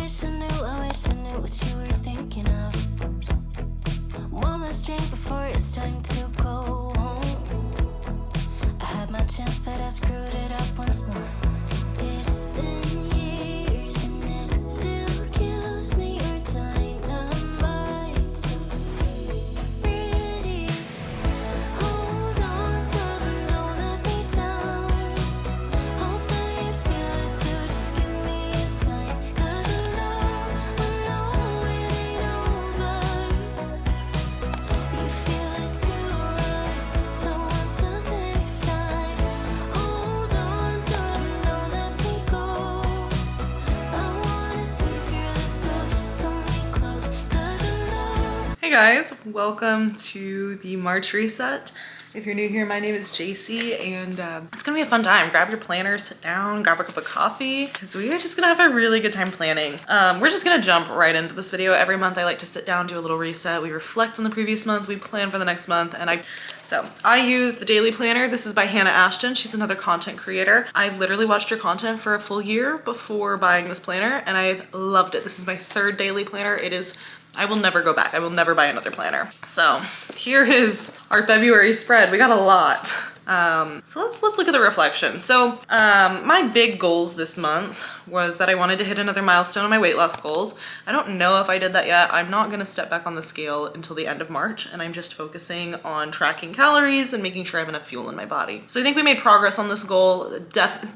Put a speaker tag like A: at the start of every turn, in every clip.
A: I wish I knew what you were thinking of. One last drink before it's time to go home. I had my chance, but I screwed it up once more. It's been years and it still kills me. Your dynamite so pretty. Hold on, darling, don't let me down. Hope that you feel it too. Just give me a sign, 'cause I know it ain't over. You feel it too, right? So until next time, hold on, darling, don't let me go. I wanna see if you're the soul, just hold me close, 'cause I know.
B: Hey guys, welcome to the March reset. If you're new here, my name is Jaycee, and it's gonna be a fun time. Grab your planner, sit down, grab a cup of coffee, because we are just gonna have a really good time planning. We're just gonna jump right into this video. Every month I like to sit down, do a little reset. We reflect on the previous month, we plan for the next month, and I use the daily planner. This is by Hannah Ashton. She's another content creator. I literally watched her content for a full year before buying this planner, and I've loved it. This is my third daily planner. I will never go back. I will never buy another planner. So here is our February spread. We got a lot. So let's look at the reflection. So my big goals this month was that I wanted to hit another milestone on my weight loss goals. I don't know if I did that yet. I'm not gonna step back on the scale until the end of March, and I'm just focusing on tracking calories and making sure I have enough fuel in my body. So I think we made progress on this goal.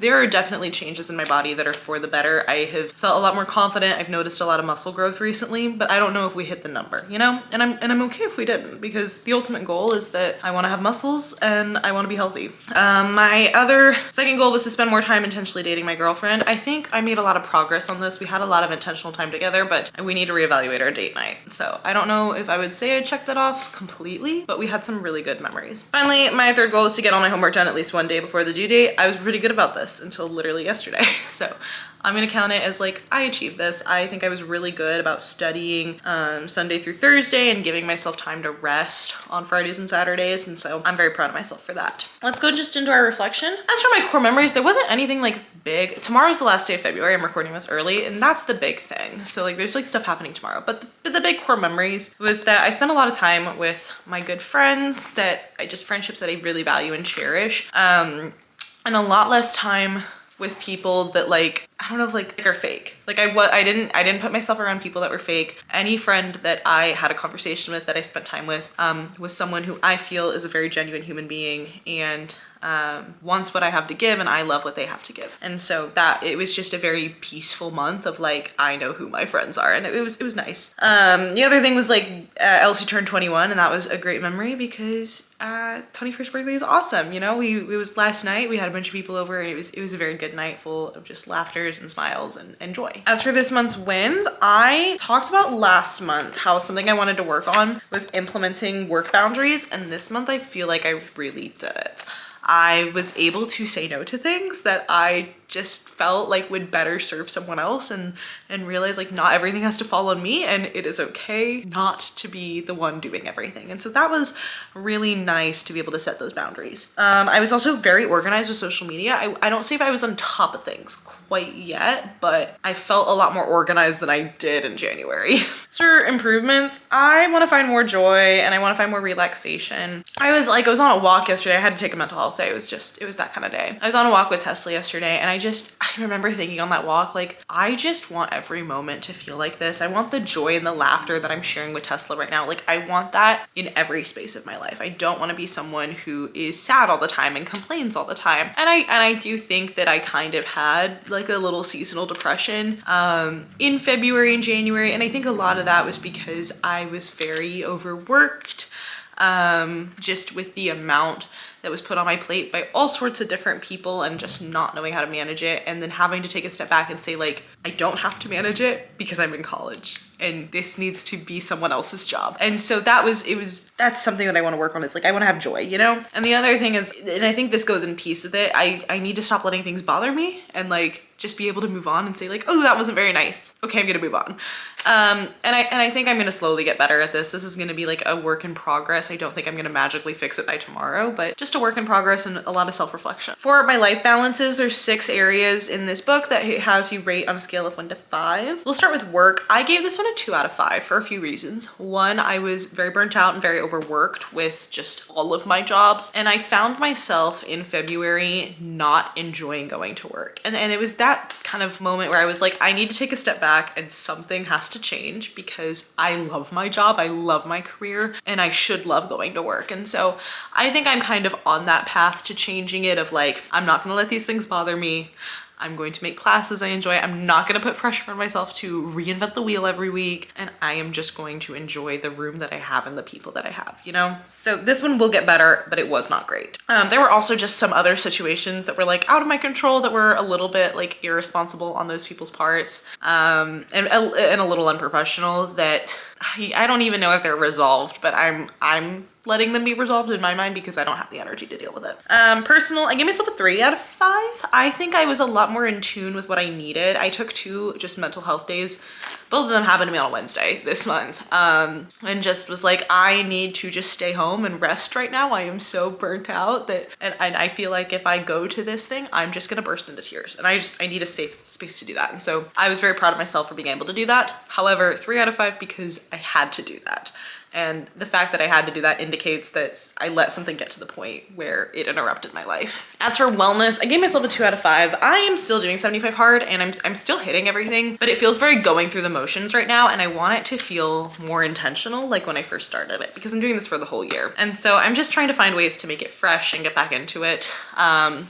B: There are definitely changes in my body that are for the better. I have felt a lot more confident. I've noticed a lot of muscle growth recently, but I don't know if we hit the number, you know? And I'm okay if we didn't, because the ultimate goal is that I wanna have muscles and I wanna be healthy. My other second goal was to spend more time intentionally dating my girlfriend. I think I made a lot of progress on this. We had a lot of intentional time together, but we need to reevaluate our date night. So I don't know if I would say I checked that off completely, but we had some really good memories. Finally, my third goal is to get all my homework done at least one day before the due date. I was pretty good about this until literally yesterday. So I'm gonna count it as like, I achieved this. I think I was really good about studying Sunday through Thursday and giving myself time to rest on Fridays and Saturdays. And so I'm very proud of myself for that. Let's go just into our reflection. As for my core memories, there wasn't anything like big. Tomorrow's the last day of February. I'm recording this early, and that's the big thing. So like there's like stuff happening tomorrow, but the big core memories was that I spent a lot of time with my good friends friendships that I really value and cherish. And a lot less time with people that like, I don't know if like are fake. Like I didn't put myself around people that were fake. Any friend that I had a conversation with, that I spent time with, was someone who I feel is a very genuine human being and wants what I have to give, and I love what they have to give. And so it was just a very peaceful month of like, I know who my friends are, and it was nice. The other thing was like Elsie turned 21, and that was a great memory because 21st birthday is awesome. You know, it was last night. We had a bunch of people over, and it was a very good night full of just laughters and smiles and joy. As for this month's wins, I talked about last month how something I wanted to work on was implementing work boundaries, and this month I feel like I really did it. I was able to say no to things that I just felt like would better serve someone else, and realize like not everything has to fall on me, and it is okay not to be the one doing everything. And so that was really nice to be able to set those boundaries. I was also very organized with social media. I don't say if I was on top of things quite yet, but I felt a lot more organized than I did in January. So for improvements, I want to find more joy and I want to find more relaxation. I was on a walk yesterday. I had to take a mental health day. It was that kind of day. I was on a walk with Tesla yesterday, and I remember thinking on that walk, like, I just want every moment to feel like this. I want the joy and the laughter that I'm sharing with Tesla right now. Like, I want that in every space of my life. I don't want to be someone who is sad all the time and complains all the time. And I do think that I kind of had like a little seasonal depression in February and January. And I think a lot of that was because I was very overworked, just with the amount that was put on my plate by all sorts of different people, and just not knowing how to manage it, and then having to take a step back and say like, I don't have to manage it because I'm in college, and this needs to be someone else's job. And so that's something that I want to work on, is like, I want to have joy, you know? And the other thing is, and I think this goes in piece with it, I need to stop letting things bother me, and like just be able to move on and say like, oh, that wasn't very nice. Okay, I'm gonna move on. And I think I'm gonna slowly get better at this. This is gonna be like a work in progress. I don't think I'm gonna magically fix it by tomorrow, but just just a work in progress and a lot of self-reflection. For my life balances, there's 6 areas in this book that has you rate on a scale of 1 to 5. We'll start with work. I gave this one a 2 out of 5 for a few reasons. One, I was very burnt out and very overworked with just all of my jobs. And I found myself in February not enjoying going to work. And it was that kind of moment where I was like, I need to take a step back and something has to change because I love my job, I love my career, and I should love going to work. And so I think I'm kind of on that path to changing it of like, I'm not gonna let these things bother me. I'm going to make classes I enjoy. I'm not going to put pressure on myself to reinvent the wheel every week. And I am just going to enjoy the room that I have and the people that I have, you know? So this one will get better, but it was not great. There were also just some other situations that were like out of my control that were a little bit like irresponsible on those people's parts, and a little unprofessional that I don't even know if they're resolved, but I'm letting them be resolved in my mind because I don't have the energy to deal with it. Personal, I gave myself a 3 out of 5. I think I was a lot more in tune with what I needed. I took 2 just mental health days. Both of them happened to me on a Wednesday this month. And just was like, I need to just stay home and rest right now. I am so burnt out that, and I feel like if I go to this thing, I'm just gonna burst into tears. And I need a safe space to do that. And so I was very proud of myself for being able to do that. However, 3 out of 5 because I had to do that. And the fact that I had to do that indicates that I let something get to the point where it interrupted my life. As for wellness, I gave myself a 2 out of 5. I am still doing 75 hard and I'm still hitting everything, but it feels very going through the motions right now. And I want it to feel more intentional, like when I first started it, because I'm doing this for the whole year. And so I'm just trying to find ways to make it fresh and get back into it.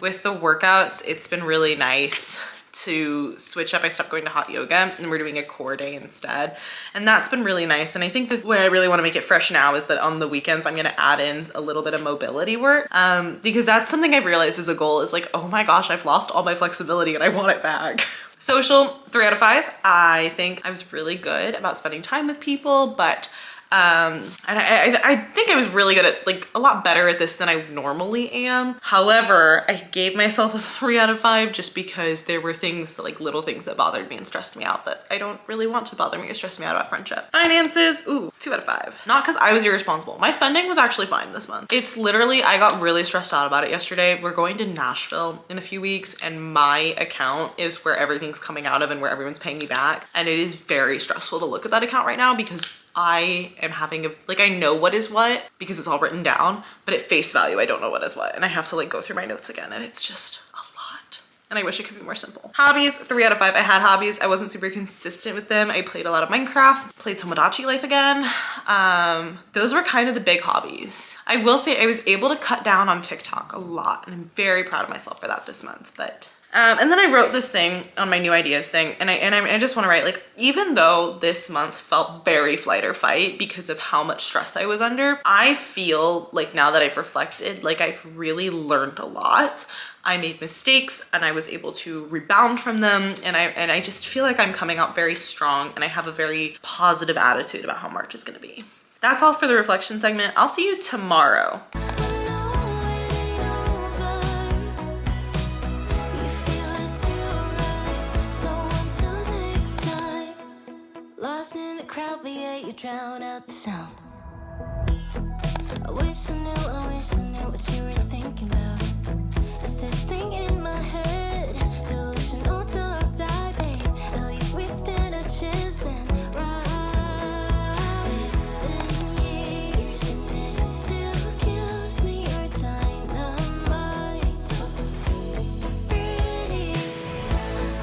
B: With the workouts, it's been really nice to switch up. I stopped going to hot yoga and we're doing a core day instead. And that's been really nice. And I think the way I really want to make it fresh now is that on the weekends, I'm going to add in a little bit of mobility work. Because that's something I've realized is a goal is like, oh my gosh, I've lost all my flexibility and I want it back. Social, 3 out of 5. I think I was really good about spending time with people, but and I think I was really good at, like, a lot better at this than I normally am. However, I gave myself a 3 out of 5 just because there were things that, like, little things that bothered me and stressed me out that I don't really want to bother me or stress me out about friendship. Finances, ooh, 2 out of 5. Not because I was irresponsible. My spending was actually fine this month. It's literally, I got really stressed out about it yesterday. We're going to Nashville in a few weeks and my account is where everything's coming out of and where everyone's paying me back. And it is very stressful to look at that account right now because I am having I know what is what because it's all written down, but at face value, I don't know what is what. And I have to like go through my notes again and it's just a lot. And I wish it could be more simple. Hobbies, 3 out of 5. I had hobbies. I wasn't super consistent with them. I played a lot of Minecraft, played Tomodachi Life again. Those were kind of the big hobbies. I will say I was able to cut down on TikTok a lot and I'm very proud of myself for that this month, but and then I wrote this thing on my new ideas thing and I just want to write, like, even though this month felt very flight or fight because of how much stress I was under, I feel like now that I've reflected, like I've really learned a lot. I made mistakes and I was able to rebound from them and I just feel like I'm coming out very strong and I have a very positive attitude about how March is going to be. That's all for the reflection segment. I'll see you tomorrow.
A: Lost in the crowd, but yeah, you drown out the sound. I wish I knew what you were thinking about. Is this thing in my head delusional till I die, babe? At least we stand a chance then, right? It's been years and it still kills me. Your dynamite, so pretty.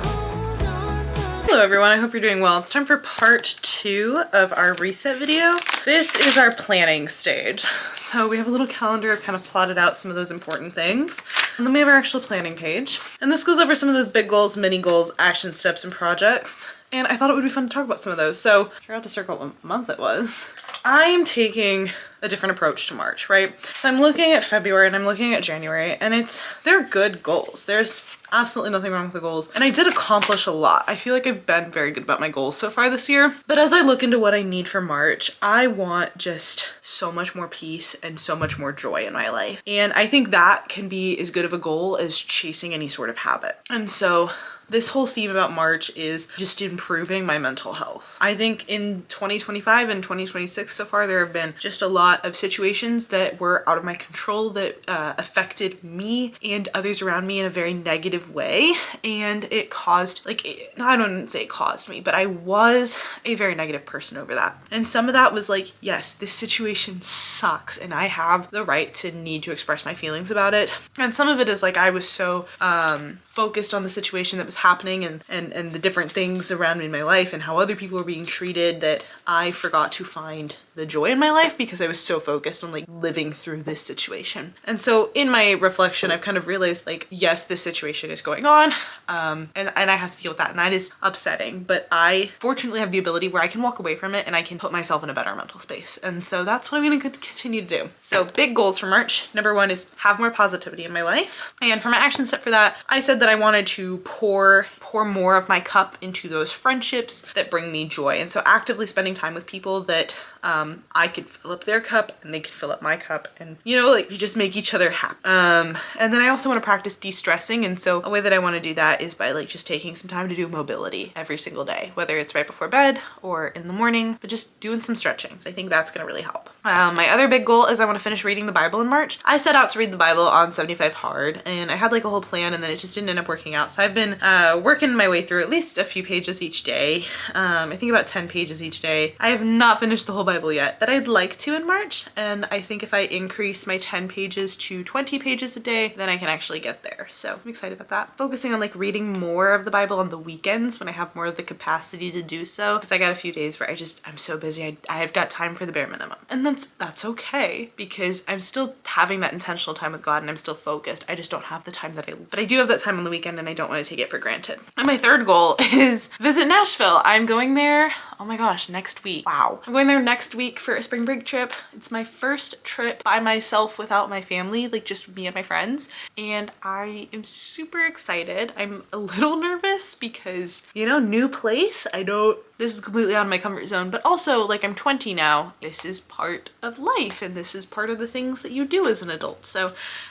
A: Hold on to.
B: Hello everyone, I hope you're doing well. It's time for part 2 of our reset video. This is our planning stage. So we have a little calendar. I've kind of plotted out some of those important things. And then we have our actual planning page. And this goes over some of those big goals, mini goals, action steps, and projects. And I thought it would be fun to talk about some of those. So I forgot to circle what month it was. I'm taking a different approach to March, right? So I'm looking at February and I'm looking at January and they're good goals. There's absolutely nothing wrong with the goals. And I did accomplish a lot. I feel like I've been very good about my goals so far this year. But as I look into what I need for March, I want just so much more peace and so much more joy in my life. And I think that can be as good of a goal as chasing any sort of habit. And so this whole theme about March is just improving my mental health. I think in 2025 and 2026 so far, there have been just a lot of situations that were out of my control that affected me and others around me in a very negative way. And it caused, I don't say it caused me, but I was a very negative person over that. And some of that was like, yes, this situation sucks and I have the right to need to express my feelings about it. And some of it is like I was so focused on the situation that was happening and the different things around me in my life and how other people were being treated that I forgot to find the joy in my life because I was so focused on like living through this situation. And so in my reflection, I've kind of realized like, yes, this situation is going on and I have to deal with that, and that is upsetting, but I fortunately have the ability where I can walk away from it and I can put myself in a better mental space. And so that's what I'm going to continue to do. So big goals for March. Number one is have more positivity in my life. And for my action step for that, I said that I wanted to pour more of my cup into those friendships that bring me joy. And so actively spending time with people that I could fill up their cup and they could fill up my cup, and like you just make each other happy. And then I also want to practice de-stressing. And so a way that I want to do that is by like just taking some time to do mobility every single day, whether it's right before bed or in the morning, but just doing some stretching. So I think that's going to really help. My other big goal is I want to finish reading the Bible in March. I set out to read the Bible on 75 hard and I had like a whole plan, and then it just didn't end up working out. So I've been working my way through at least a few pages each day. I think about 10 pages each day. I have not finished the whole Bible yet, but I'd like to in March. And I think if I increase my 10 pages to 20 pages a day, then I can actually get there. So I'm excited about that. Focusing on like reading more of the Bible on the weekends when I have more of the capacity to do so, because I got a few days where I'm so busy. I've got time for the bare minimum, and that's okay because I'm still having that intentional time with God and I'm still focused. I just don't have the time but I do have that time on the weekend, and I don't want to take it for granted. And my third goal is visit Nashville. I'm going there, oh my gosh, next week. Wow. I'm going there next week for a spring break trip. It's my first trip by myself without my family, like just me and my friends. And I am super excited. I'm a little nervous because, new place. This is completely out of my comfort zone, but also like I'm 20 now. This is part of life and this is part of the things that you do as an adult. So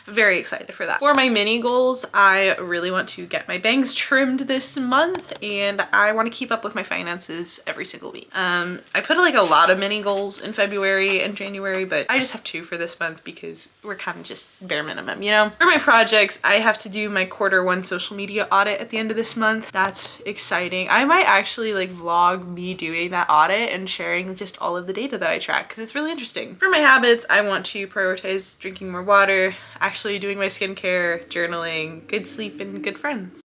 B: I'm very excited for that. For my mini goals, I really want to get my bangs trimmed this month, and I want to keep up with my finances every single week. I put like a lot of mini goals in February and January, but I just have 2 for this month because we're kind of just bare minimum, For my projects, I have to do my Q1 social media audit at the end of this month. That's exciting. I might actually like vlog me doing that audit and sharing just all of the data that I track because it's really interesting. For my habits, I want to prioritize drinking more water, actually doing my skincare, journaling, good sleep, and good friends.